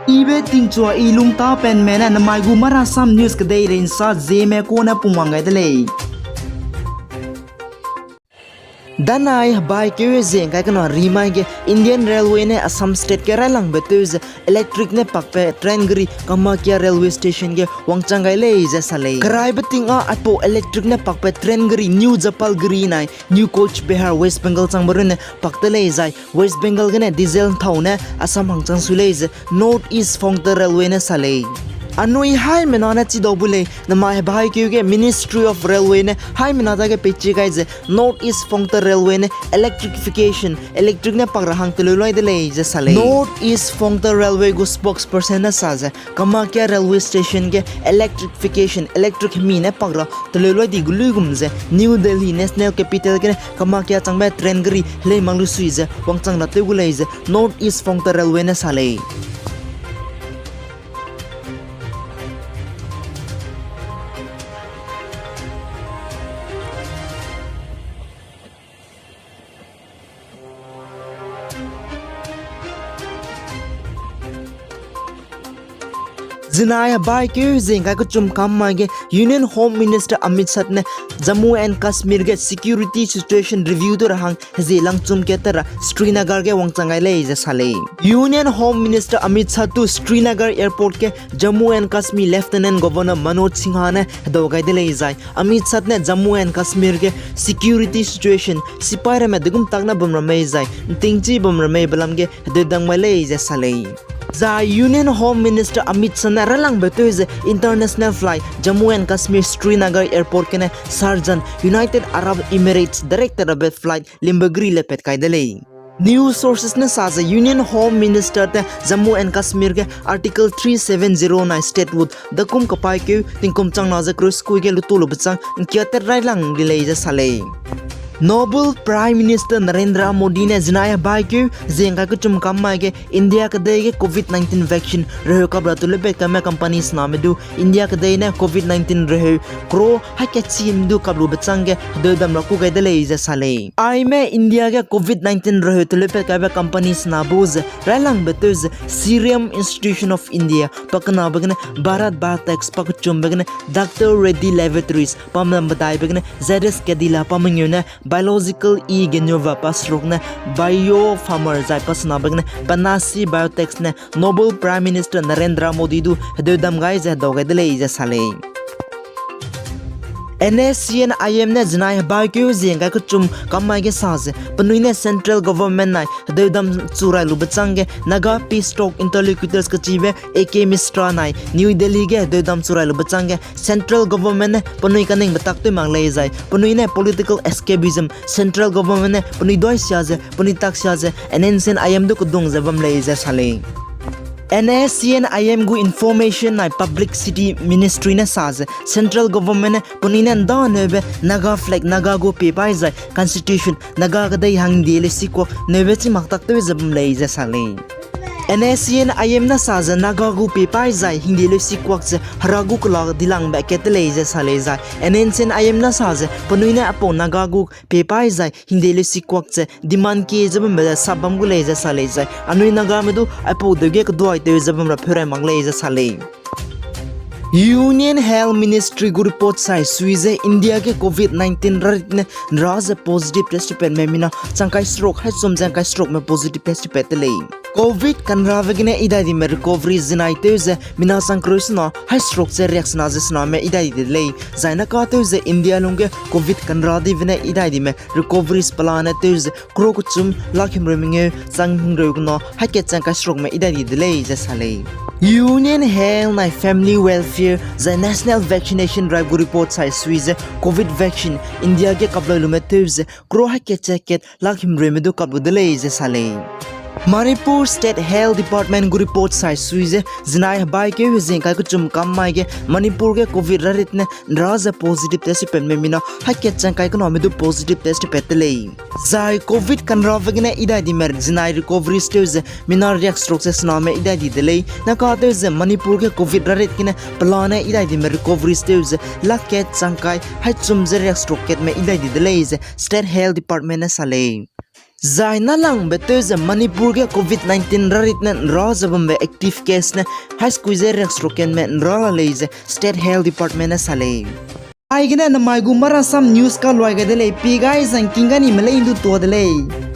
Ibe tingchua ilung ta pen mena na mai gu mara sam news ka dei rein sa Zeme ko na pumangai dele. Danai bai ke zeng kai kana rimai ge Indian Railway ne Assam state ke ralang betuz electric ne pakpe train gri Kamakya railway station ge wangchangai le je sale krai betinga apo electric ne pakpe train gri New Japal gri nai New Coach Behar West Bengal changbaru ne pakte le jai West Bengal ge ne diesel thau ne Assam hangchang sule je North East Fongta railway ne sale Anui hai menana chi dobule na mai bhai ke Ministry of Railway ne hai menada ke pechi kai je North East Fongta railway ne electrification electric ne pagrahang teloi de le je sale North East Fongta railway go spokesperson na sa je Kamakya railway station ke electrification electric mi ne pagra teloi di gulu gumje New Delhi National Capital ke Kamakya changba train gri le manglu sui je wangchang na te gulai je North East Fongta railway ne sale Zinaya bai ke zenga ko chum kam mage Union Home Minister Amit Shah ne Jammu and Kashmir ge security situation review to rahang zelang chum ke tara Srinagar ge wangchangai le je sale Union Home Minister Amit Shah to Srinagar airport ke Jammu and Kashmir Lieutenant Governor Manoj Sinha ne dogai de le jai Amit Shah ne Jammu and Kashmir ge security situation sipai me dugum takna bumra me jai tingchi bumra me balam ge dedang mai le je sale The Union Home Minister Amit Shah ralang betuiz international flight Jammu and Kashmir Srinagar airport kene Sarjan United Arab Emirates director of flight Limbagri lepet kai dele News sources ne saza Union Home Minister te Jammu and Kashmir ke Article 3709 state wood dakum kapai ke tingkum chang na za cruise ku ke lutu lubchang kiater rai lang dilei ja sale Noble Prime Minister Narendra Modi ne zinaya bai ke zenga ko chum kamma ke India ka de ke COVID-19 vaccine reho ka bratule be kama companies na medu India ka de ne COVID-19 reho kro ha ke chim du kablu bachang ke de dam ra ku ga de le ja sale ai me India ke COVID-19 reho tule be ka companies na boz ralang betuz Serum Institute of India pakna bagne Bharat Biotech pak chum bagne Dr Reddy Laboratories pamam batai bagne ZS Kedila pamangyo biological genova pasrok ne bio farmer zai pasna bagne panasi biotech ne Noble Prime Minister Narendra Modi du hedam gai za dogai de le ja sale NSCN IM ne zinai bai ke zenga ko chum kamai ge saz panui ne central government nai hedam churai lu bachang ge Naga peace talk interlocutors ka chive AK Mistra nai New Delhi ge hedam churai lu bachang ge central government ne panui kaning batak te mang le jai panui ne political escapism central government ne panui doi sia je panui tak sia je NSCN IM du ko dong jabam le ja sale NSCN IM gu information na public city ministry na saz central government ne punina da nebe Naga flag Naga go pe pai zai constitution Naga ga dai hang dele sikko nebe chi maktak te zabum lei ja sale NSCN IM na saz Naga gu pe pai zai hindi le sikwak je haragu kla dilang ba ket lei ja sale zai NSCN IM na saz punuina apo Naga gu pe pai zai hindi le sikwak je demand ke zabum ba sabam gu lei ja sale zai anui Naga me du apo de ge ko te zabam ra phera mangle ja sale Union Health Ministry gu report sai suize India ke COVID-19 ne raza positive test pe memina changkai stroke hai som changkai stroke me positive test pe te lei COVID kan ravagine idadi me recovery zinai te ze mina sankrois na hai stroke se reaction as na me idadi de lei zaina ka te ze India lungge COVID kan radi vine idadi me recovery plan te ze kro ku chum lakhim reminge sang ro no hai ke changkai stroke me idadi de lei ze sale Union Health and Family Welfare the National Vaccination Drive report sai suize COVID vaccine India ke kapla lumetuz kro ha ke checket lakhim remedu kapbu de lei ze sale Manipur State Health Department gu report sai suize zinai bai ke zenga ku chum kam mai ge Manipur ke COVID rit ne raza positive test pen me mina ha ke changkai ko me du positive test petele zai COVID kan ravagine ida di mer zinai recovery stage mina react stroke se na me ida di delay na ka te ze Manipur ke COVID rit kine plan ida di mer recovery stage la ke changkai ha chum ze react stroke ket me ida di delay ze State Health Department na sale Zai na lang betul je Manipur ke COVID-19 rarit ne raw jabam be active case ne high squeeze rex roken me raw le je state health department ne sale. Ai gina na mai gumara sam news ka loi ga dele pi guys an kinga ni mele indu to dele.